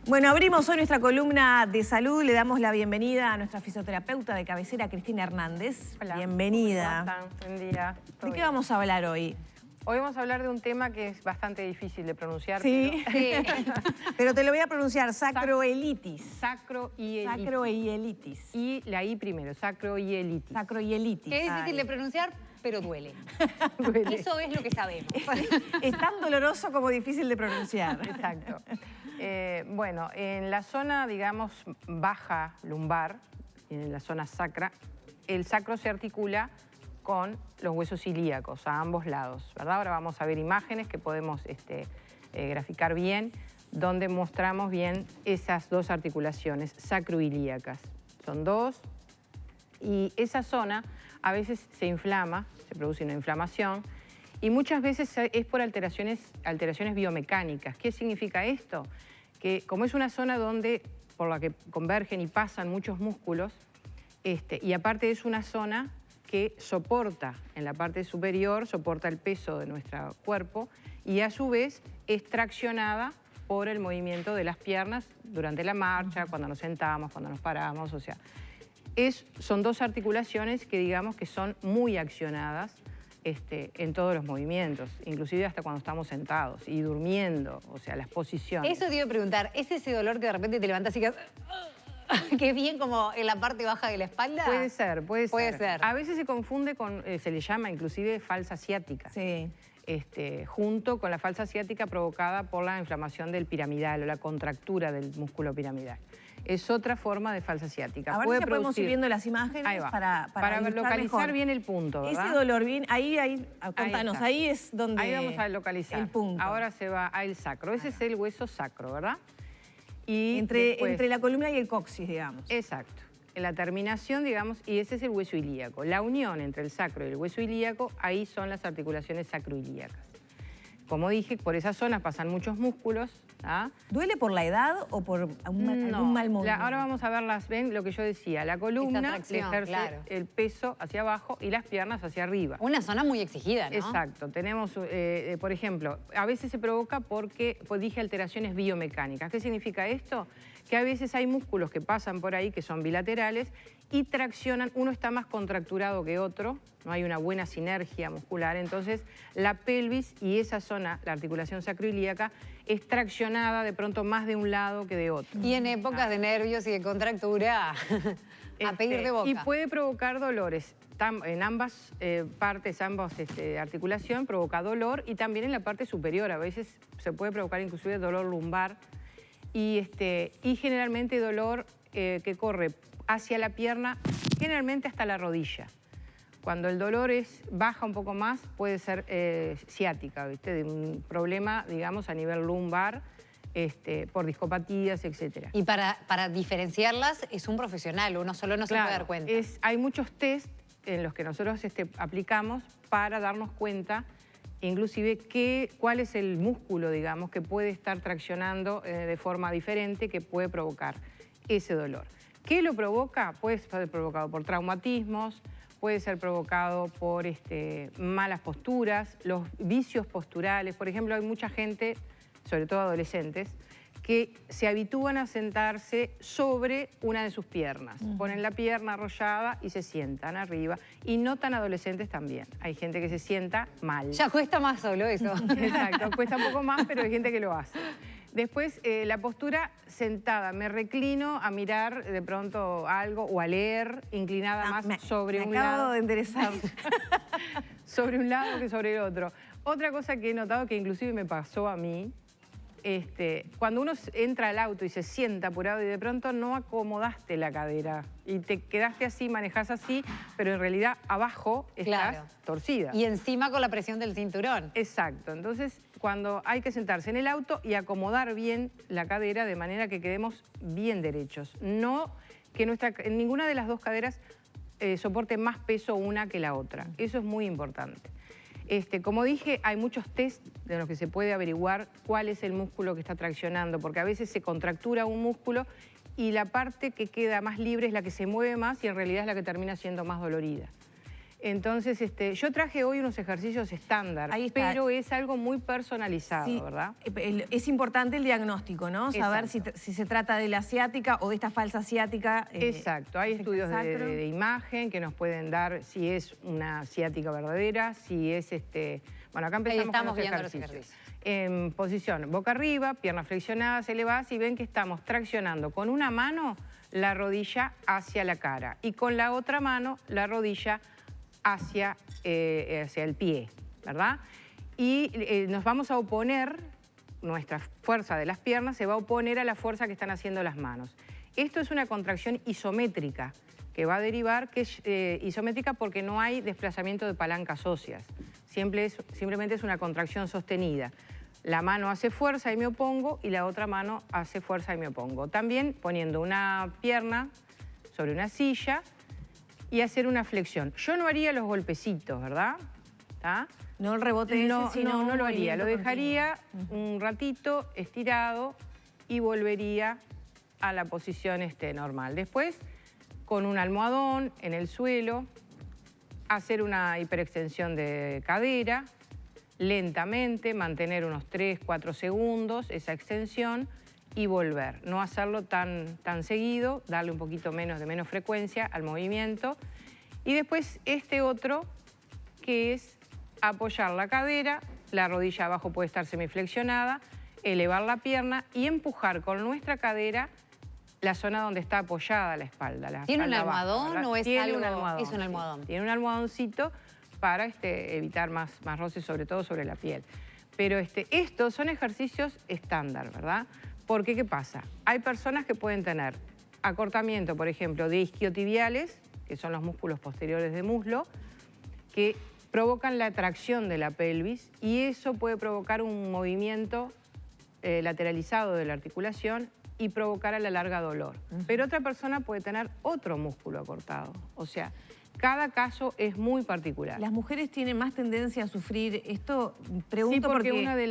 Bueno, abrimos hoy nuestra columna de salud. Le damos la bienvenida a nuestra fisioterapeuta de cabecera, Cristina Hernández. Hola. Bienvenida. ¿Cómo están? Buen día. ¿De qué vamos a hablar hoy? Hoy vamos a hablar de un tema que es bastante difícil de pronunciar. Sí, pero te lo voy a pronunciar, sacroelitis. Sacroielitis. Sacroielitis. Y la I primero, sacroielitis. Sacroielitis. Que es difícil de pronunciar, pero duele. Duele. Eso es lo que sabemos. Es tan doloroso como difícil de pronunciar. Exacto. Bueno, en la zona, digamos, baja lumbar, en la zona sacra, el sacro se articula con los huesos ilíacos a ambos lados, ¿verdad? Ahora vamos a ver imágenes que podemos graficar bien, donde mostramos bien esas dos articulaciones sacroilíacas. Son dos, y esa zona a veces se inflama, se produce una inflamación, y muchas veces es por alteraciones biomecánicas. ¿Qué significa esto? Que como es una zona por la que convergen y pasan muchos músculos, y aparte es una zona que soporta, en la parte superior, soporta el peso de nuestro cuerpo y a su vez es traccionada por el movimiento de las piernas durante la marcha, cuando nos sentamos, cuando nos paramos, o sea, son dos articulaciones que digamos que son muy accionadas en todos los movimientos, inclusive hasta cuando estamos sentados y durmiendo, o sea, las posiciones. Eso te iba a preguntar, ¿es ese dolor que de repente te levantas y que es bien como en la parte baja de la espalda? Puede ser, puede ser. A A veces se confunde con, se le llama inclusive falsa ciática. Sí. Junto con la falsa ciática provocada por la inflamación del piramidal o la contractura del músculo piramidal. Es otra forma de falsa ciática. A ver si podemos ir viendo las imágenes Ahí va. para localizar mejor bien el punto, ¿verdad? Ese dolor, bien, contanos, está. ahí es donde... Ahí vamos a localizar. El punto. Ahora se va al sacro. Ese es el hueso sacro, ¿verdad? Y entre la columna y el coxis, digamos. Exacto. En la terminación, digamos, y ese es el hueso ilíaco. La unión entre el sacro y el hueso ilíaco, ahí son las articulaciones sacroilíacas. Como dije, por esa zona pasan muchos músculos. ¿Ah? ¿Duele por la edad o por algún mal movimiento? Ahora vamos a verlas, ven lo que yo decía, la columna ejerce el peso hacia abajo y las piernas hacia arriba. Una zona muy exigida, ¿no? Exacto, tenemos, por ejemplo, a veces se provoca porque, pues dije, alteraciones biomecánicas. ¿Qué significa esto? Que a veces hay músculos que pasan por ahí, que son bilaterales, y traccionan, uno está más contracturado que otro, no hay una buena sinergia muscular, entonces la pelvis y esa zona, la articulación sacroilíaca, es traccionada de pronto más de un lado que de otro. Y en épocas de nervios y de contractura, a pedir de boca. Y puede provocar dolores. En ambas partes, articulación, provoca dolor y también en la parte superior. A veces se puede provocar inclusive dolor lumbar y generalmente dolor que corre hacia la pierna, generalmente hasta la rodilla. Cuando el dolor baja un poco más, puede ser ciática, ¿viste? De un problema, digamos, a nivel lumbar, por discopatías, etc. Y para diferenciarlas es un profesional, uno solo no se puede dar cuenta. Hay muchos test en los que nosotros aplicamos para darnos cuenta, inclusive, cuál es el músculo, digamos, que puede estar traccionando de forma diferente, que puede provocar ese dolor. ¿Qué lo provoca? Puede ser provocado por traumatismos, puede ser provocado por malas posturas, los vicios posturales. Por ejemplo, hay mucha gente, sobre todo adolescentes, que se habitúan a sentarse sobre una de sus piernas. Ponen la pierna arrollada y se sientan arriba. Y no tan adolescentes también. Hay gente que se sienta mal. Ya cuesta más solo eso. Exacto, cuesta un poco más, pero hay gente que lo hace. Después, la postura sentada. Me reclino a mirar de pronto algo o a leer, inclinada más sobre un lado. Me acabo de enderezar. Sobre un lado que sobre el otro. Otra cosa que he notado que inclusive me pasó a mí, cuando uno entra al auto y se sienta apurado y de pronto no acomodaste la cadera y te quedaste así, manejás así, pero en realidad abajo estás torcida. Y encima con la presión del cinturón. Exacto. Entonces, cuando hay que sentarse en el auto y acomodar bien la cadera de manera que quedemos bien derechos. No que en ninguna de las dos caderas soporte más peso una que la otra. Eso es muy importante. Como dije, hay muchos test de los que se puede averiguar cuál es el músculo que está traccionando, porque a veces se contractura un músculo y la parte que queda más libre es la que se mueve más y en realidad es la que termina siendo más dolorida. Entonces, yo traje hoy unos ejercicios estándar, pero es algo muy personalizado, sí, ¿verdad? Es importante el diagnóstico, ¿no? Saber si se trata de la ciática o de esta falsa ciática. Exacto, hay estudios de imagen que nos pueden dar si es una ciática verdadera, si es Bueno, acá empezamos con los ejercicios. En posición boca arriba, piernas flexionadas, elevadas, y ven que estamos traccionando con una mano la rodilla hacia la cara y con la otra mano la rodilla hacia el pie, ¿verdad? Y nos vamos a oponer, nuestra fuerza de las piernas se va a oponer a la fuerza que están haciendo las manos. Esto es una contracción isométrica que va a derivar, que es isométrica porque no hay desplazamiento de palancas óseas. Simplemente es una contracción sostenida. La mano hace fuerza y me opongo y la otra mano hace fuerza y me opongo. También poniendo una pierna sobre una silla y hacer una flexión. Yo no haría los golpecitos, ¿verdad? ¿Tá? No el rebote no lo haría. Lo dejaría un ratito estirado y volvería a la posición normal. Después, con un almohadón en el suelo, hacer una hiperextensión de cadera, lentamente, mantener unos 3-4 segundos esa extensión y volver. No hacerlo tan seguido, darle un poquito de menos frecuencia al movimiento. Y después otro, que es apoyar la cadera, la rodilla abajo puede estar semiflexionada, elevar la pierna y empujar con nuestra cadera la zona donde está apoyada la espalda. ¿Tiene un almohadón o es algo? Un almohadón, es un almohadón. Sí. Tiene un almohadoncito para evitar más roces, sobre todo sobre la piel. Pero estos son ejercicios estándar, ¿verdad? Porque, ¿qué pasa? Hay personas que pueden tener acortamiento, por ejemplo, de isquiotibiales, que son los músculos posteriores del muslo, que provocan la tracción de la pelvis y eso puede provocar un movimiento lateralizado de la articulación y provocar a la larga dolor. Pero otra persona puede tener otro músculo acortado. O sea, cada caso es muy particular. ¿Las mujeres tienen más tendencia a sufrir esto? Pregunto porque una de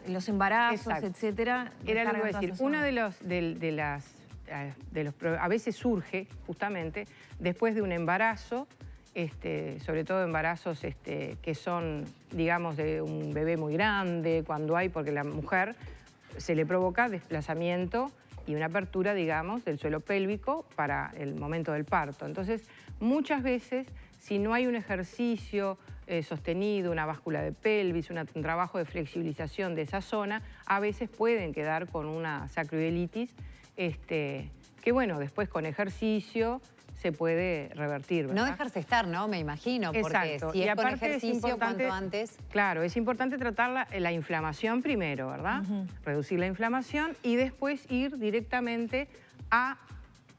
los embarazos, etcétera. Era lo que iba a decir. Una a veces surge justamente después de un embarazo, sobre todo embarazos que son, digamos, de un bebé muy grande, porque la mujer se le provoca desplazamiento y una apertura, digamos, del suelo pélvico para el momento del parto. Entonces, muchas veces, si no hay un ejercicio sostenido, una báscula de pelvis, un trabajo de flexibilización de esa zona, a veces pueden quedar con una sacroiliitis, que bueno, después con ejercicio se puede revertir, ¿verdad? No dejarse estar, ¿no? Me imagino, porque exacto. Si es con ejercicio, cuanto antes... Claro, es importante tratar la inflamación primero, ¿verdad? Reducir la inflamación y después ir directamente a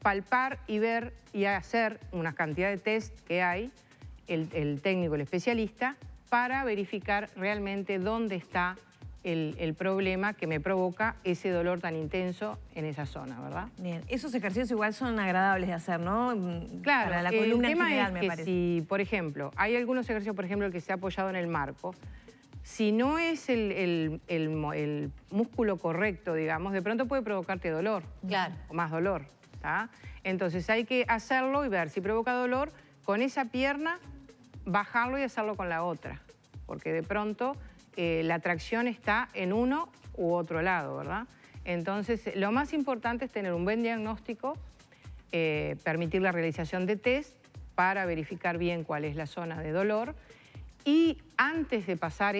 palpar y ver y hacer una cantidad de test que hay, el técnico, el especialista, para verificar realmente dónde está el problema que me provoca ese dolor tan intenso en esa zona, ¿verdad? Bien, esos ejercicios igual son agradables de hacer, ¿no? Claro, para la columna el tema en general, es me que parece. si, por ejemplo, hay algunos ejercicios, por ejemplo, el que se ha apoyado en el marco, si no es el músculo correcto, digamos, de pronto puede provocarte dolor. Claro. O más dolor, ¿tá? Entonces hay que hacerlo y ver si provoca dolor con esa pierna, bajarlo y hacerlo con la otra, porque de pronto la tracción está en uno u otro lado, ¿verdad? Entonces, lo más importante es tener un buen diagnóstico, permitir la realización de test para verificar bien cuál es la zona de dolor y antes de pasar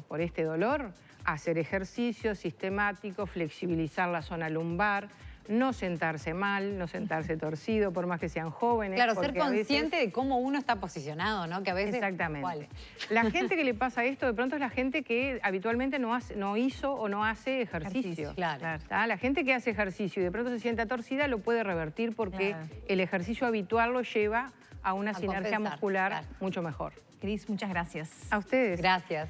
por este dolor, hacer ejercicio sistemático, flexibilizar la zona lumbar, no sentarse mal, no sentarse torcido, por más que sean jóvenes. Claro, ser consciente de cómo uno está posicionado, ¿no? Que a veces... Exactamente. ¿Cuál? La gente que le pasa esto, de pronto es la gente que habitualmente no hizo o no hace ejercicio. Claro. La gente que hace ejercicio y de pronto se sienta torcida lo puede revertir porque el ejercicio habitual lo lleva a una sinergia muscular mucho mejor. Cris, muchas gracias. A ustedes. Gracias.